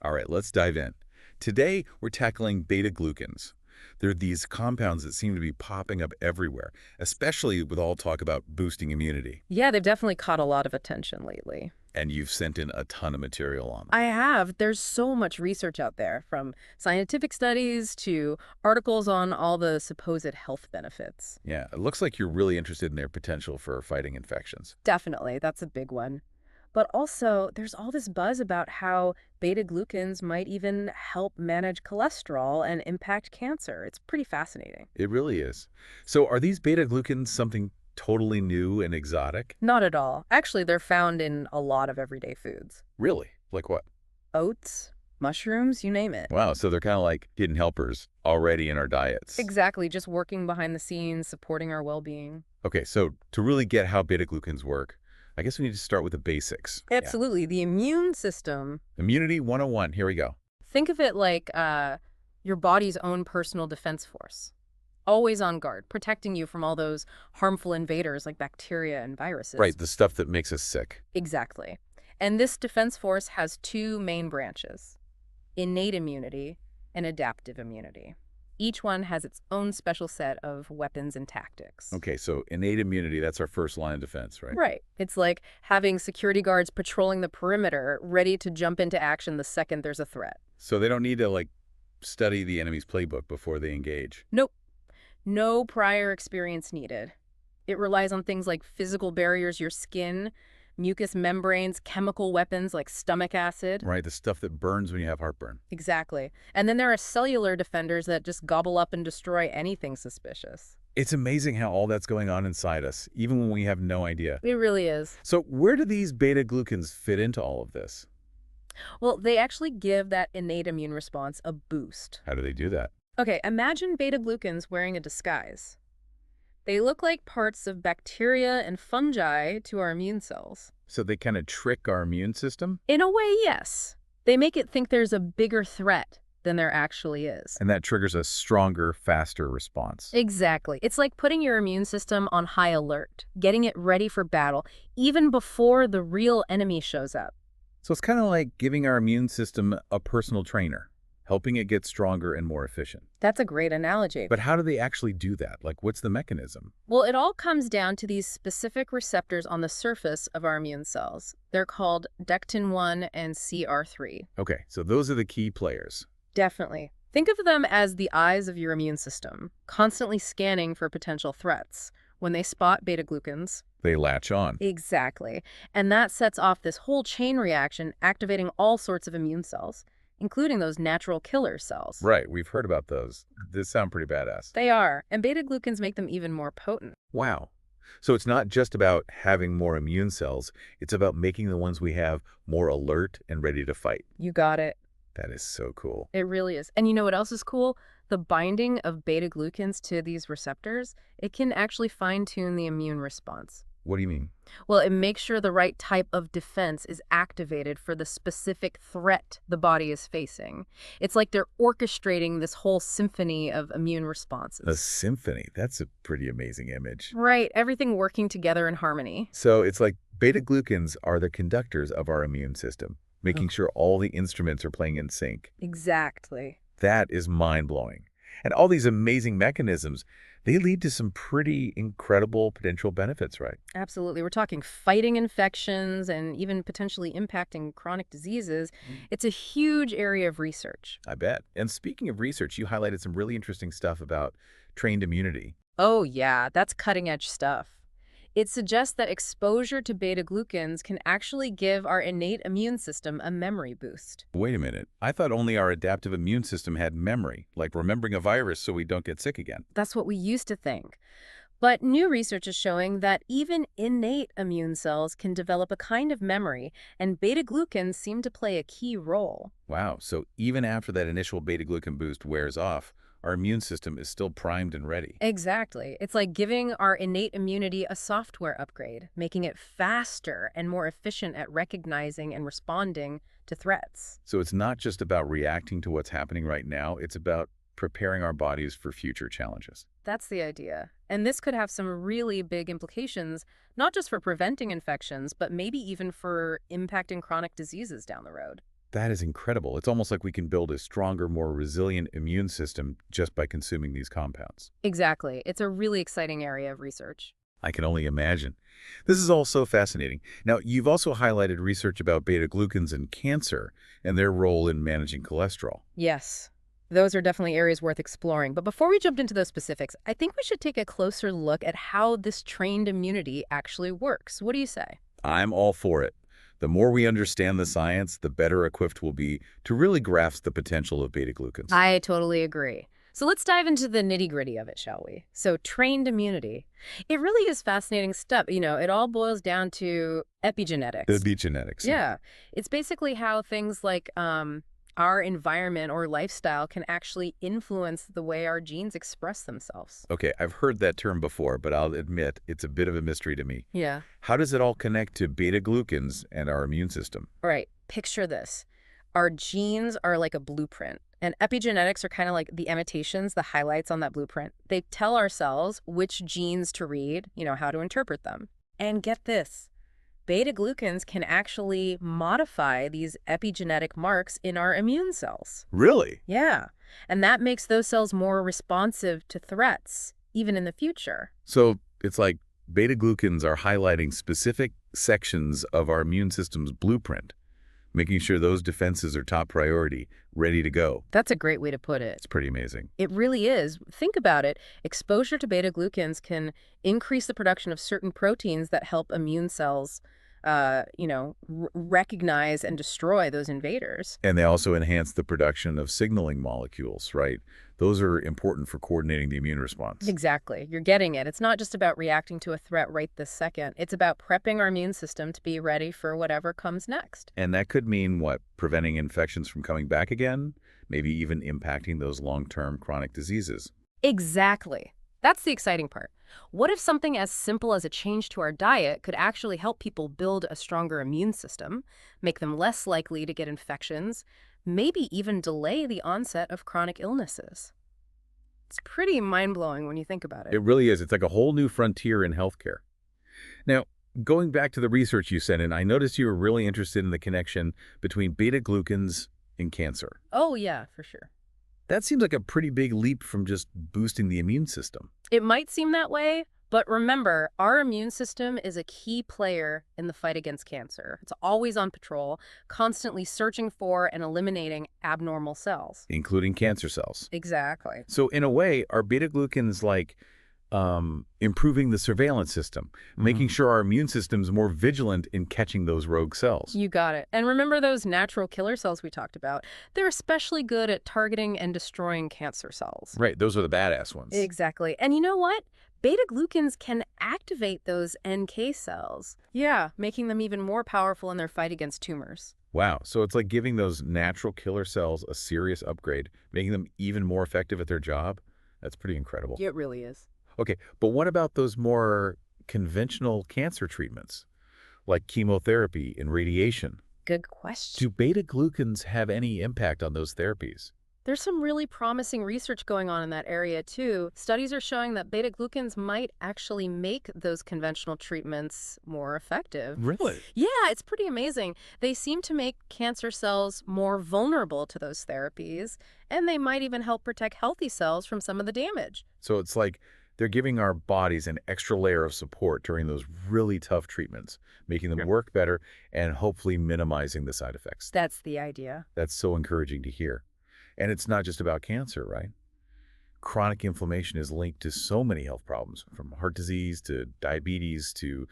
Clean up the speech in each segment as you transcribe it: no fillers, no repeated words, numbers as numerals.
All right, let's dive in. Today, we're tackling beta glucans. They're these compounds that seem to be popping up everywhere, especially with all talk about boosting immunity. Yeah, they've definitely caught a lot of attention lately. And you've sent in a ton of material on them. I have. There's so much research out there, from scientific studies to articles on all the supposed health benefits. Yeah, it looks like you're really interested in their potential for fighting infections. Definitely, that's a big one. But also, there's all this buzz about how beta glucans might even help manage cholesterol and impact cancer. It's pretty fascinating. It really is. So are these beta glucans something totally new and exotic? Not at all. Actually, they're found in a lot of everyday foods. Really? Like what? Oats, mushrooms, you name it. Wow, so they're kind of like hidden helpers already in our diets. Exactly, just working behind the scenes, supporting our well-being. Okay, so to really get how beta glucans work, I guess we need to start with the basics. Yeah. Absolutely. The immune system, Immunity 101. Here we go. think of it like your body's own personal defense force. Always on guard, protecting you from all those harmful invaders like bacteria and viruses. Right, the stuff that makes us sick. Exactly. And this defense force has two main branches: innate immunity and adaptive immunity. Each one has its own special set of weapons and tactics. Okay, so innate immunity, that's our first line of defense, right? Right. It's like having security guards patrolling the perimeter, ready to jump into action the second there's a threat. So they don't need to, like, study the enemy's playbook before they engage. Nope. No prior experience needed. It relies on things like physical barriers, your skin, mucous membranes, chemical weapons like stomach acid. Right, the stuff that burns when you have heartburn. Exactly. And then there are cellular defenders that just gobble up and destroy anything suspicious. It's amazing how all that's going on inside us, even when we have no idea. It really is. So where do these beta glucans fit into all of this? Well, they actually give that innate immune response a boost. How do they do that? Okay, imagine beta glucans wearing a disguise. They look like parts of bacteria and fungi to our immune cells. So they kind of trick our immune system? In a way, yes. They make it think there's a bigger threat than there actually is. And that triggers a stronger, faster response. Exactly. It's like putting your immune system on high alert, getting it ready for battle, even before the real enemy shows up. So it's kind of like giving our immune system a personal trainer, helping it get stronger and more efficient. That's a great analogy. But how do they actually do that? Like, what's the mechanism? Well, it all comes down to these specific receptors on the surface of our immune cells. They're called dectin-1 and CR3. Okay, so those are the key players. Definitely. Think of them as the eyes of your immune system, constantly scanning for potential threats. When they spot beta glucans, They latch on. exactly. And that sets off this whole chain reaction, activating all sorts of immune cells, including those natural killer cells. Right, we've heard about those. These sound pretty badass. They are, and beta glucans make them even more potent. Wow. So it's not just about having more immune cells, it's about making the ones we have more alert and ready to fight. You got it. That is so cool. It really is. And you know what else is cool? The binding of beta glucans to these receptors, it can actually fine-tune the immune response. What do you mean? Well, it makes sure the right type of defense is activated for the specific threat the body is facing. It's like they're orchestrating this whole symphony of immune A responses. symphony. That's a pretty amazing image. Right, everything working together in harmony. So it's like beta glucans are the conductors of our immune system, making sure all the instruments are playing in sync. Exactly. That is mind-blowing. And all these amazing mechanisms, they lead to some pretty incredible potential benefits, right? Absolutely. We're talking fighting infections and even potentially impacting chronic diseases. It's a huge area of research. I bet. And speaking of research, you highlighted some really interesting stuff about trained immunity. Oh, yeah, that's cutting edge stuff. It suggests that exposure to beta glucans can actually give our innate immune system a memory boost. Wait a minute. I thought only our adaptive immune system had memory, like remembering a virus so we don't get sick again. That's what we used to think. But new research is showing that even innate immune cells can develop a kind of memory, and beta glucans seem to play a key role. Wow. So even after that initial beta glucan boost wears off, our immune system is still primed and ready. Exactly. It's like giving our innate immunity a software upgrade, making it faster and more efficient at recognizing and responding to threats. So it's not just about reacting to what's happening right now, it's about preparing our bodies for future challenges. That's the idea. And this could have some really big implications, not just for preventing infections, but maybe even for impacting chronic diseases down the road. That is incredible. It's almost like we can build a stronger, more resilient immune system just by consuming these compounds. Exactly. It's a really exciting area of research. I can only imagine. This is all so fascinating. Now, you've also highlighted research about beta-glucans and cancer and their role in managing cholesterol. Yes, those are definitely areas worth exploring. But before we jump into those specifics, I think we should take a closer look at how this trained immunity actually works. What do you say? I'm all for it. The more we understand the science, the better equipped we'll be to really grasp the potential of beta-glucans. I totally agree. So let's dive into the nitty-gritty of it, shall we? So trained immunity. It really is fascinating stuff. It all boils down to The epigenetics. genetics. Yeah. It's basically how things like our environment or lifestyle can actually influence the way our genes express themselves. Okay, I've heard that term before, but I'll admit it's a bit of a mystery to me. Yeah. How does it all connect to beta-glucans and our immune system? All right. Picture this. Our genes are like a blueprint, and epigenetics are kind of like the annotations, the highlights on that blueprint. They tell our cells which genes to read, how to interpret them. And get this. Beta glucans can actually modify these epigenetic marks in our immune cells. Really? Yeah. And that makes those cells more responsive to threats, even in the future. So it's like beta-glucans are highlighting specific sections of our immune system's blueprint, making sure those defenses are top priority, ready to go. That's a great way to put it. It's pretty amazing. It really is. Think about it. Exposure to beta glucans can increase the production of certain proteins that help immune cells, recognize and destroy those invaders. And they also enhance the production of signaling molecules, right? Those are important for coordinating the immune response. Exactly. You're getting it. It's not just about reacting to a threat right this second. It's about prepping our immune system to be ready for whatever comes next. And that could mean what? Preventing infections from coming back again? Maybe even impacting those long-term chronic diseases. Exactly. That's the exciting part. What if something as simple as a change to our diet could actually help people build a stronger immune system, make them less likely to get infections, maybe even delay the onset of chronic illnesses? It's pretty mind-blowing when you think about it. It really is. It's like a whole new frontier in healthcare. Now, going back to the research you sent in, I noticed you were really interested in the connection between beta-glucans and cancer. Oh, yeah, for sure. That seems like a pretty big leap from just boosting the immune system. It might seem that way, but remember, our immune system is a key player in the fight against cancer. It's always on patrol, constantly searching for and eliminating abnormal cells. Including cancer cells. Exactly. So in a way, are beta-glucans like improving the surveillance system, making sure our immune system's more vigilant in catching those rogue cells? You got it. And remember those natural killer cells we talked about? They're especially good at targeting and destroying cancer cells. Right, those are the badass ones. Exactly. And you know what? Beta-glucans can activate those NK cells. Yeah, making them even more powerful in their fight against tumors. Wow, so it's like giving those natural killer cells a serious upgrade, making them even more effective at their job? That's pretty incredible. It really is. Okay, but what about those more conventional cancer treatments, like chemotherapy and radiation? Good question. Do beta-glucans have any impact on those therapies? There's some really promising research going on in that area, too. Studies are showing that beta-glucans might actually make those conventional treatments more effective. Really? Yeah, it's pretty amazing. They seem to make cancer cells more vulnerable to those therapies, and they might even help protect healthy cells from some of the damage. So it's like they're giving our bodies an extra layer of support during those really tough treatments, making them work better and hopefully minimizing the side effects. That's the idea. That's so encouraging to hear. And it's not just about cancer, right? Chronic inflammation is linked to so many health problems, from heart disease to diabetes to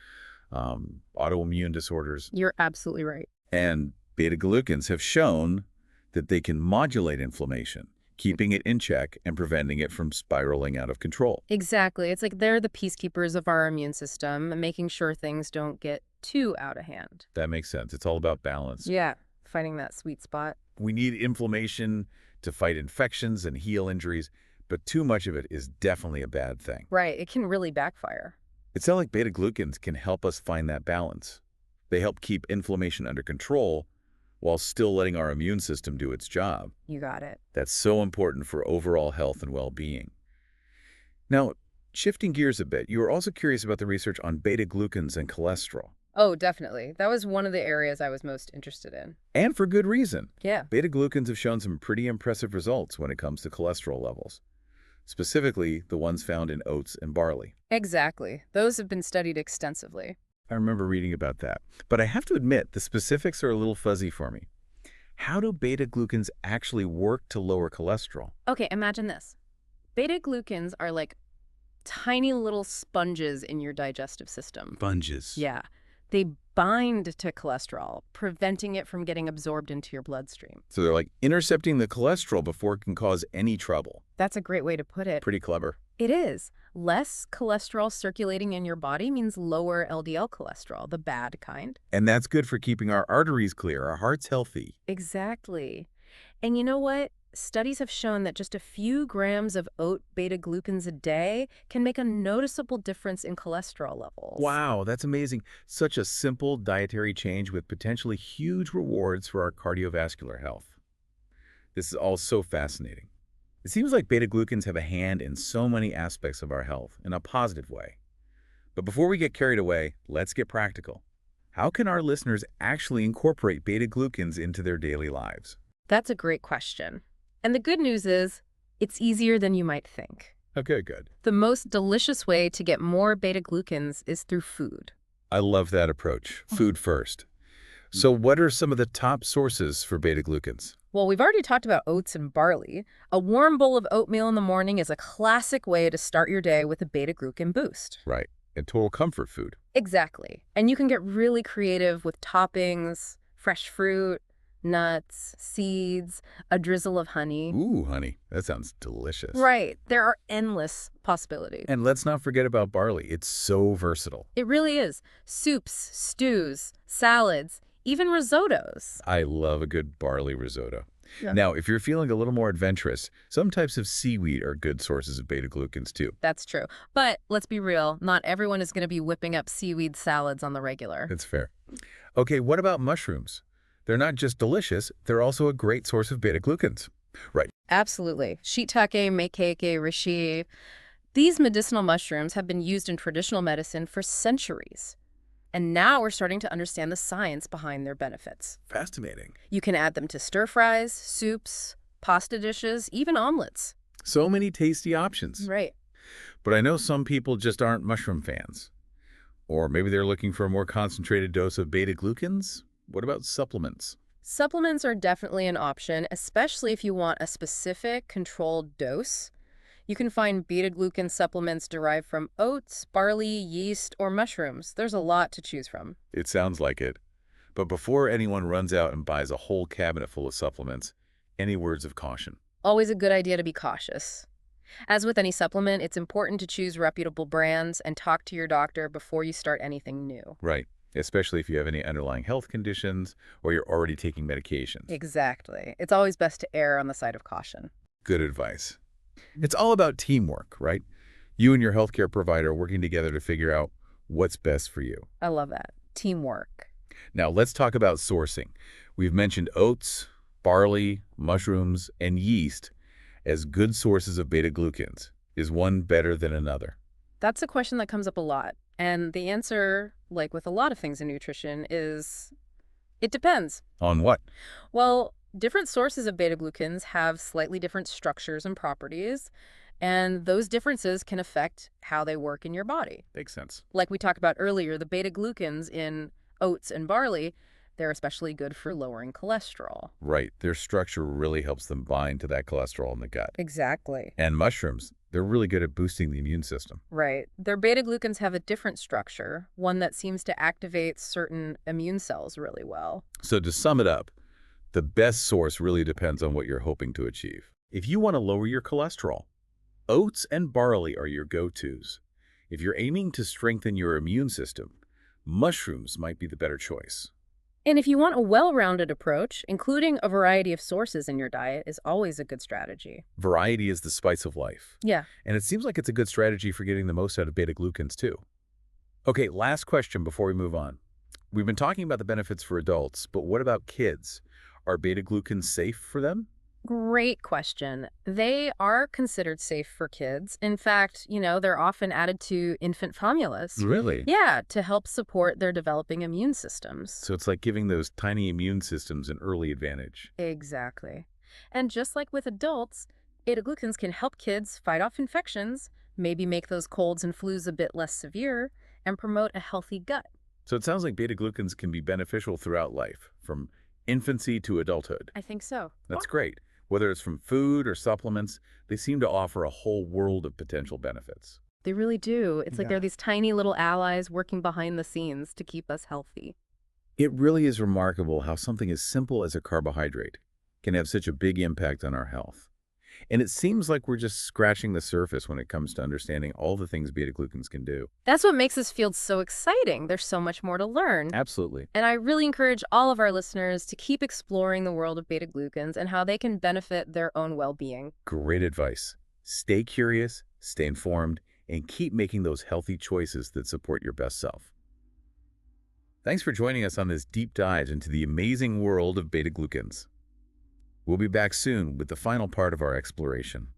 autoimmune disorders. You're absolutely right. And beta-glucans have shown that they can modulate inflammation, keeping it in check and preventing it from spiraling out of control. Exactly. It's like they're the peacekeepers of our immune system, making sure things don't get too out of hand. That makes sense. It's all about balance. Yeah, finding that sweet spot. We need inflammation to fight infections and heal injuries, but too much of it is definitely a bad thing. Right. It can really backfire. It sounds like beta-glucans can help us find that balance. They help keep inflammation under control while still letting our immune system do its job. You got it. That's so important for overall health and well-being. Now, shifting gears a bit, you were also curious about the research on beta-glucans and cholesterol. Oh, definitely. That was one of the areas I was most interested in. And for good reason. Yeah. Beta glucans have shown some pretty impressive results when it comes to cholesterol levels, specifically the ones found in oats and barley. Exactly. Those have been studied extensively. I remember reading about that. But I have to admit, the specifics are a little fuzzy for me. How do beta glucans actually work to lower cholesterol? Okay, imagine this. Beta glucans are like tiny little sponges in your digestive system. Sponges. Yeah. They bind to cholesterol, preventing it from getting absorbed into your bloodstream. So they're like intercepting the cholesterol before it can cause any trouble. That's a great way to put it. Pretty clever. It is. Less cholesterol circulating in your body means lower LDL cholesterol, the bad kind. And that's good for keeping our arteries clear, our hearts healthy. Exactly. And you know what? Studies have shown that just a few grams of oat beta-glucans a day can make a noticeable difference in cholesterol levels. Wow, that's amazing. Such a simple dietary change with potentially huge rewards for our cardiovascular health. This is all so fascinating. It seems like beta-glucans have a hand in so many aspects of our health in a positive way. But before we get carried away, let's get practical. How can our listeners actually incorporate beta-glucans into their daily lives? That's a great question. And the good news is, it's easier than you might think. Okay, good. The most delicious way to get more beta-glucans is through food. I love that approach. Food first. So what are some of the top sources for beta-glucans? Well, we've already talked about oats and barley. A warm bowl of oatmeal in the morning is a classic way to start your day with a beta-glucan boost. Right. And total comfort food. Exactly. And you can get really creative with toppings, fresh fruit, nuts, seeds, a drizzle of honey. Ooh, honey, that sounds delicious. Right. There are endless possibilities. And let's not forget about barley. It's so versatile. It really is. Soups, stews, salads, even risottos. I love a good barley risotto. Yeah. Now, if you're feeling a little more adventurous, some types of seaweed are good sources of beta-glucans too. That's true. But let's be real, not everyone is going to be whipping up seaweed salads on the regular. That's fair. Okay, what about mushrooms? They're not just delicious, they're also a great source of beta-glucans. Right. Absolutely. Shiitake, maikake, reishi. These medicinal mushrooms have been used in traditional medicine for centuries. And now we're starting to understand the science behind their benefits. Fascinating. You can add them to stir fries, soups, pasta dishes, even omelets. So many tasty options. Right. But I know some people just aren't mushroom fans. Or maybe they're looking for a more concentrated dose of beta-glucans. What about supplements? Supplements are definitely an option, especially if you want a specific controlled dose. You can find beta-glucan supplements derived from oats, barley, yeast, or mushrooms. There's a lot to choose from. It sounds like it. But before anyone runs out and buys a whole cabinet full of supplements, any words of caution? Always a good idea to be cautious. As with any supplement, it's important to choose reputable brands and talk to your doctor before you start anything new. Right. Especially if you have any underlying health conditions or you're already taking medications. Exactly. It's always best to err on the side of caution. Good advice. It's all about teamwork, right? You and your healthcare provider working together to figure out what's best for you. I love that. Teamwork. Now, let's talk about sourcing. We've mentioned oats, barley, mushrooms, and yeast as good sources of beta-glucans. Is one better than another? That's a question that comes up a lot. And the answer, like with a lot of things in nutrition, is it depends. On what? Well, different sources of beta-glucans have slightly different structures and properties, and those differences can affect how they work in your body. Makes sense. Like we talked about earlier, the beta-glucans in oats and barley, they're especially good for lowering cholesterol. Right. Their structure really helps them bind to that cholesterol in the gut. Exactly. And mushrooms, they're really good at boosting the immune system. Right. Their beta-glucans have a different structure, one that seems to activate certain immune cells really well. So to sum it up, the best source really depends on what you're hoping to achieve. If you want to lower your cholesterol, oats and barley are your go-tos. If you're aiming to strengthen your immune system, mushrooms might be the better choice. And if you want a well-rounded approach, including a variety of sources in your diet is always a good strategy. Variety is the spice of life. Yeah. And it seems like it's a good strategy for getting the most out of beta-glucans too. Okay, last question before we move on. We've been talking about the benefits for adults, but what about kids? Are beta-glucans safe for them? Great question. They are considered safe for kids. In fact, they're often added to infant formulas. Really? Yeah, to help support their developing immune systems. So it's like giving those tiny immune systems an early advantage. Exactly. And just like with adults, beta glucans can help kids fight off infections, maybe make those colds and flus a bit less severe, and promote a healthy gut. So it sounds like beta glucans can be beneficial throughout life, from infancy to adulthood. I think so. That's great. Whether it's from food or supplements, they seem to offer a whole world of potential benefits. They really do. It's like they're Yeah. these tiny little allies working behind the scenes to keep us healthy. It really is remarkable how something as simple as a carbohydrate can have such a big impact on our health. And it seems like we're just scratching the surface when it comes to understanding all the things beta-glucans can do. That's what makes this field so exciting. There's so much more to learn. Absolutely. And I really encourage all of our listeners to keep exploring the world of beta glucans and how they can benefit their own well-being. Great advice. Stay curious, stay informed, and keep making those healthy choices that support your best self. Thanks for joining us on this deep dive into the amazing world of beta-glucans. We'll be back soon with the final part of our exploration.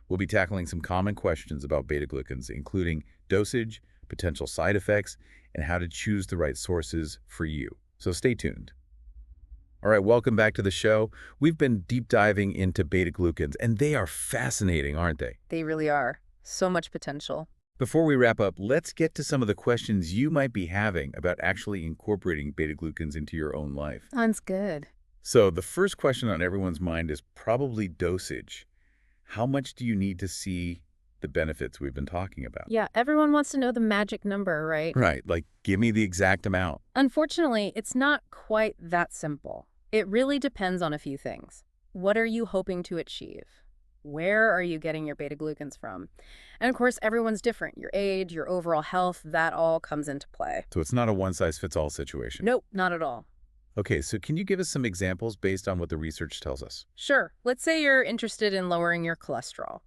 We'll be tackling some common questions about beta-glucans, including dosage, potential side effects, and how to choose the right sources for you. So stay tuned. All right, welcome back to the show. We've been deep diving into beta-glucans, and they are fascinating, aren't they? They really are. So much potential. Before we wrap up, let's get to some of the questions you might be having about actually incorporating beta-glucans into your own life. Sounds good. So the first question on everyone's mind is probably dosage. How much do you need to see the benefits we've been talking about? Yeah, everyone wants to know the magic number, right? Right, like give me the exact amount. Unfortunately, it's not quite that simple. It really depends on a few things. What are you hoping to achieve? Where are you getting your beta glucans from? And of course, everyone's different. Your age, your overall health, that all comes into play. So it's not a one-size-fits-all situation. Nope, not at all. Okay, so can you give us some examples based on what the research tells us? Sure, let's say you're interested in lowering your cholesterol.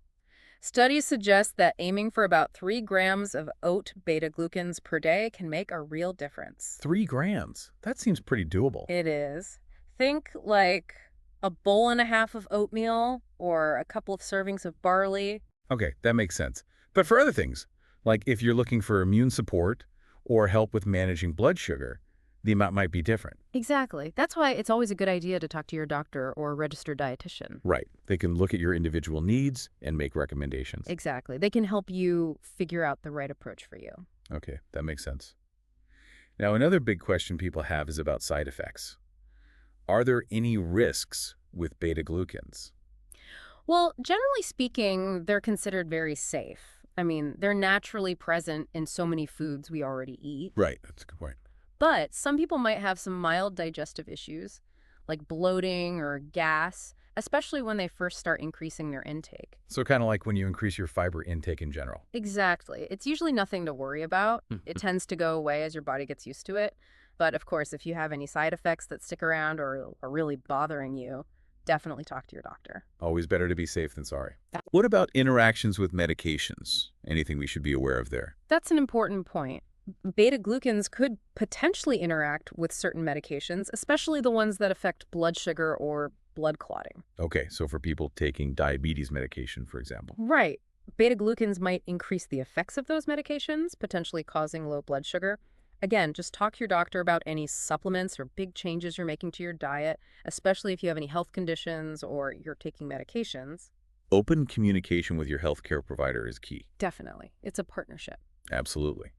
Studies suggest that aiming for about 3 grams of oat beta glucans per day can make a real difference. 3 grams. That seems pretty doable. It is. Think like a bowl and a half of oatmeal or a couple of servings of barley. Okay, that makes sense. But for other things, like if you're looking for immune support or help with managing blood sugar, the amount might be different. Exactly. That's why it's always a good idea to talk to your doctor or registered dietitian. Right. They can look at your individual needs and make recommendations. Exactly. They can help you figure out the right approach for you. Okay, that makes sense. Now, another big question people have is about side effects. Are there any risks with beta-glucans? Well, generally speaking, they're considered very safe. I mean, they're naturally present in so many foods we already eat. Right, that's a good point. But some people might have some mild digestive issues, like bloating or gas, especially when they first start increasing their intake. So kind of like when you increase your fiber intake in general. Exactly. It's usually nothing to worry about. It tends to go away as your body gets used to it. But of course, if you have any side effects that stick around or are really bothering you, definitely talk to your doctor. Always better to be safe than sorry. What about interactions with medications? Anything we should be aware of there? That's an important point. Beta glucans could potentially interact with certain medications, especially the ones that affect blood sugar or blood clotting. Okay, so for people taking diabetes medication, for example. Right. Beta glucans might increase the effects of those medications, potentially causing low blood sugar. Again, just talk to your doctor about any supplements or big changes you're making to your diet, especially if you have any health conditions or you're taking medications. Open communication with your healthcare provider is key. Definitely. It's a partnership. Absolutely.